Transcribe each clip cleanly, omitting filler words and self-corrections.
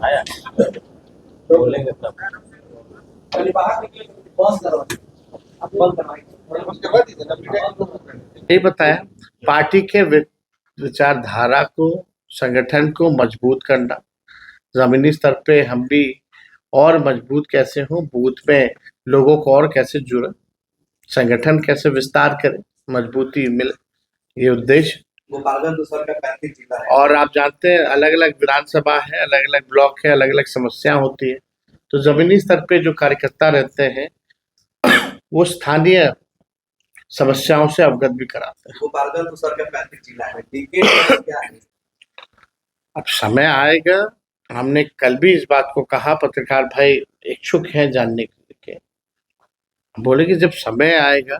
आया बोलेंगे तब। ये बताया पार्टी के विचारधारा को, संगठन को मजबूत करना, जमीनी स्तर पे हम भी और मजबूत कैसे हों, बूथ में लोगों को और कैसे जुड़े, संगठन कैसे विस्तार करें, मजबूती मिले, ये उद्देश्य। गोपालगंज तो सर का 35 जिला है और आप जानते हैं अलग अलग विधानसभा है, अलग अलग ब्लॉक है, अलग अलग समस्या होती है, तो जमीनी स्तर पे जो कार्यकर्ता रहते हैं वो स्थानीय समस्याओं से अवगत भी कराते हैं। गोपालगंज तो सर का 35 जिला है, डीके क्या है? अब समय आएगा, हमने कल भी इस बात को कहा, पत्रकार भाई इच्छुक हैं जानने के, बोले कि जब समय आएगा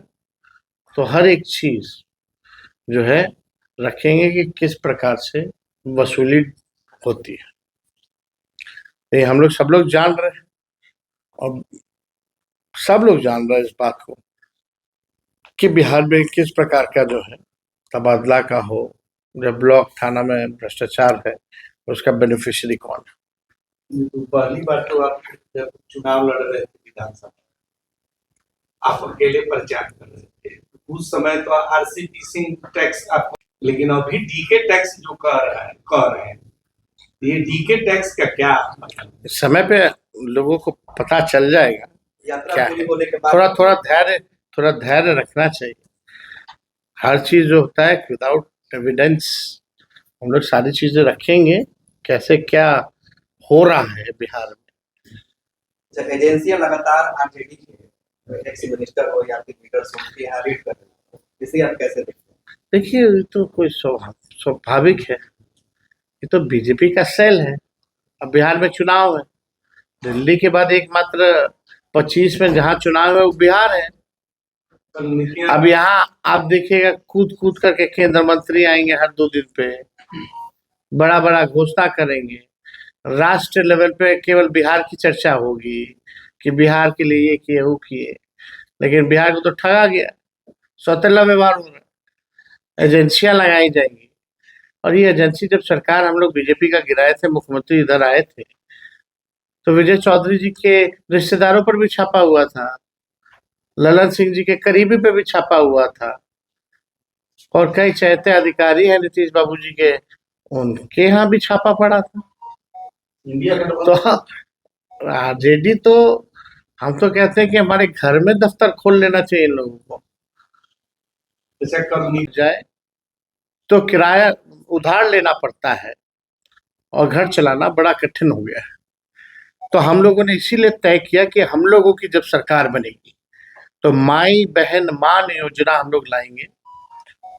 तो हर एक चीज जो है रखेंगे कि किस प्रकार से वसूली होती है। ये हम लोग सब लोग जान रहे हैं और सब लोग जान रहे हैं इस बात को कि बिहार में किस प्रकार का जो है तबादला का हो, जब ब्लॉक थाना में भ्रष्टाचार है उसका बेनिफिशियरी कौन है। तो पहली बार तो आप जब चुनाव लड़ रहे थे विधानसभा, आप अकेले प्रचार कर रहे थे, उस समय तो आरसीपीसी टैक्स आप, लेकिन अभी डीके टैक्स जो कह रहे हैं, ये डीके टैक्स का क्या मतलब? इस समय पे लोगों को पता चल जाएगा यात्रा पूरी होने के बाद थोड़ा धैर्य रखना चाहिए। हर चीज जो होता है विदाउट एविडेंस हम लोग सारी चीजें रखेंगे, कैसे क्या हो रहा है बिहार में। एजेंसियां लगातार आरजेडी के एक्स मिनिस्टर हो या फिर लीडर्स उनके यहाँ रीड कर रहे हैं, इसे आप कैसे देखते हैं? देखिए ये तो कोई स्वाभाविक है, ये तो बीजेपी का सेल है। अब बिहार में चुनाव है, दिल्ली के बाद एकमात्र 25 में जहाँ चुनाव है वो बिहार है। अब यहाँ आप देखिएगा कूद कूद करके केंद्र मंत्री आएंगे हर 2 दिन पे, बड़ा बड़ा घोषणा करेंगे, राष्ट्र लेवल पे केवल बिहार की चर्चा होगी कि बिहार के लिए ये किए वो किए, लेकिन बिहार को तो ठगा गया, सौतेला व्यवहार हो रहा, एजेंसियां लगाई जाएंगी। और ये एजेंसी जब सरकार हम लोग बीजेपी का गिराए थे, मुख्यमंत्री इधर आए थे, तो विजय चौधरी जी के रिश्तेदारों पर भी छापा हुआ था, ललन सिंह जी के करीबी पे भी छापा हुआ था, और कई चहेते अधिकारी हैं नीतीश बाबू जी के, उनके यहाँ भी छापा पड़ा था। तो आरजेडी तो हम तो कहते हैं कि हमारे घर में दफ्तर खोल लेना चाहिए इन लोगों को। जैसे कब नहीं जाए तो किराया उधार लेना पड़ता है और घर चलाना बड़ा कठिन हो गया है। तो हम लोगों ने इसीलिए तय किया कि हम लोगों की जब सरकार बनेगी तो माई बहन मान योजना हम लोग लाएंगे,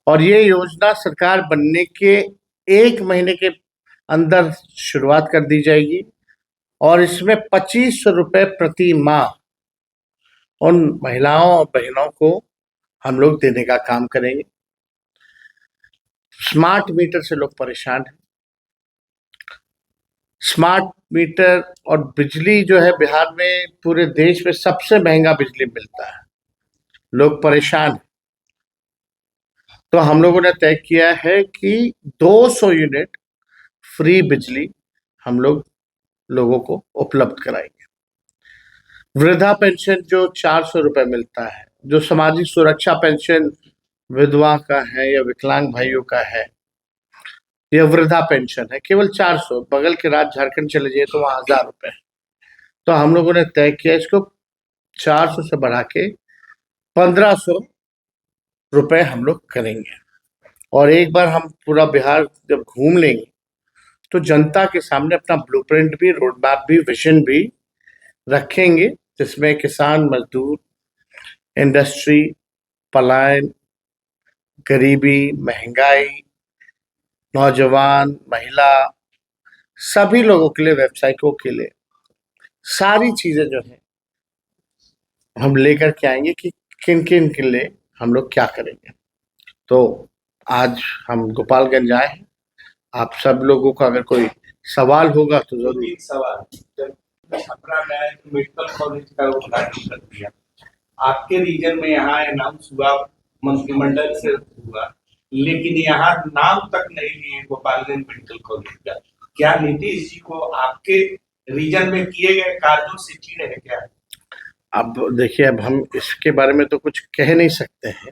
और ये योजना सरकार बनने के 1 महीने के अंदर शुरुआत कर दी जाएगी, और इसमें 2500 रुपए प्रति माह उन महिलाओं और बहनों को हम लोग देने का काम करेंगे। स्मार्ट मीटर से लोग परेशान हैं, स्मार्ट मीटर और बिजली जो है बिहार में पूरे देश में सबसे महंगा बिजली मिलता है, लोग परेशान हैं। तो हम लोगों ने तय किया है कि 200 यूनिट फ्री बिजली हम लोग लोगों को उपलब्ध कराएंगे। वृद्धा पेंशन जो 400 रुपए मिलता है, जो सामाजिक सुरक्षा पेंशन विधवा का है या विकलांग भाइयों का है, यह वृद्धा पेंशन है केवल 400, बगल के राज्य झारखंड चले जाइए तो वहाँ 1000 रुपए है। तो हम लोगों ने तय किया इसको 400 से बढ़ा के 1500 रुपए हम लोग करेंगे, और एक बार हम पूरा बिहार जब घूम लेंगे तो जनता के सामने अपना ब्लूप्रिंट भी, रोड मैप भी, विजन भी रखेंगे, जिसमें किसान, मजदूर, इंडस्ट्री, पलायन, गरीबी, महंगाई, नौजवान, महिला, सभी लोगों के लिए, व्यवसायिकों के लिए सारी चीजें जो है हम लेकर के आएंगे कि किन किन के लिए हम लोग क्या करेंगे। तो आज हम गोपालगंज आए हैं, आप सब लोगों का अगर कोई सवाल होगा तो जरूर। एक सवाल, जब छपरा में मेडिकल कॉलेज का उद्घाटन कर दिया, आपके रीजन में यहाँ अनाउंस हुआ, मंत्रिमंडल से हुआ, लेकिन यहाँ नाम तक नहीं लिए गोपालगंज मेडिकल कॉलेज का। क्या नीतीश जी को आपके रीजन में किए गए कार्यों से चिढ़ है क्या? अब देखिए, अब हम इसके बारे में तो कुछ कह नहीं सकते हैं।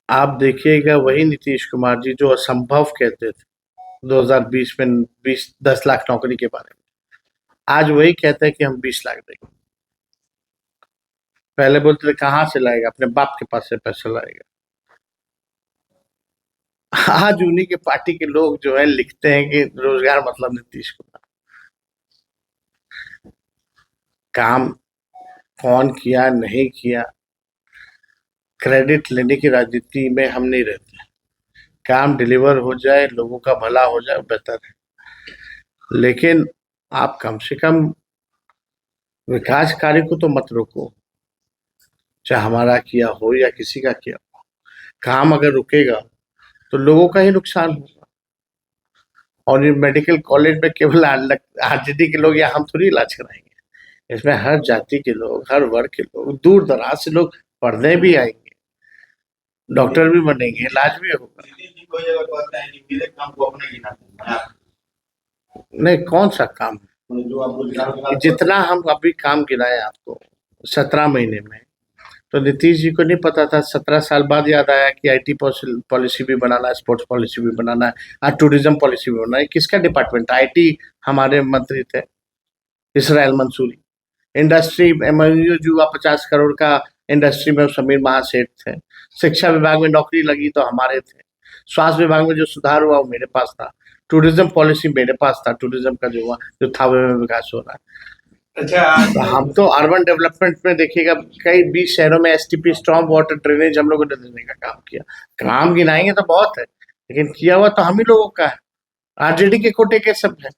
आप देखिएगा, वही नीतीश कुमार जी जो असंभव कहते थे 2020 में 10 लाख नौकरी के बारे में, आज वही कहते हैं कि हम 20 लाख देंगे। पहले बोलते थे कहाँ से लाएगा, अपने बाप के पास से पैसा लाएगा। आज उन्हीं के पार्टी के लोग जो है लिखते हैं कि रोजगार मतलब नीतीश कुमार। काम कौन किया नहीं किया, क्रेडिट लेने की राजनीति में हम नहीं रहते। काम डिलीवर हो जाए, लोगों का भला हो जाए, बेहतर है। लेकिन आप कम से कम विकास कार्य को तो मत रोको, चाहे हमारा किया हो या किसी का किया हो। काम अगर रुकेगा तो लोगों का ही नुकसान होगा। और ये मेडिकल कॉलेज में केवल आरजेडी के लोग या हम थोड़ी इलाज कराएंगे, इसमें हर जाति के लोग, हर वर्ग के लोग, दूर दराज से लोग पढ़ने भी आएंगे, डॉक्टर भी बनेंगे, इलाज भी होगा। नहीं, कौन सा काम है? जितना हम अभी काम गिनाए आपको 17 महीने में, तो नीतीश जी को नहीं पता था। 17 साल बाद याद आया कि आईटी पॉलिसी भी बनाना है, स्पोर्ट्स पॉलिसी भी बनाना है, और टूरिज्म पॉलिसी भी बनाना है। किसका डिपार्टमेंट? आईटी हमारे मंत्री थे इसराइल मंसूरी। इंडस्ट्री एमओयू जो हुआ 50 करोड़ का, इंडस्ट्री में समीर महासेठ थे। शिक्षा विभाग में नौकरी लगी तो हमारे थे। स्वास्थ्य विभाग में जो सुधार हुआ वो मेरे पास था। टूरिज्म पॉलिसी मेरे पास था, टूरिज्म का जो हुआ, जो थावे में विकास हो रहा है। अच्छा, तो हम तो अर्बन डेवलपमेंट में देखिएगा, कई 20 शहरों में एसटीपी, स्टॉर्म वाटर ड्रेनेज हम लोगों ने देने का काम किया। काम गिनाएंगे तो बहुत है, लेकिन किया हुआ तो हम ही लोगों का है। आरजेडी के कोटे के सब है।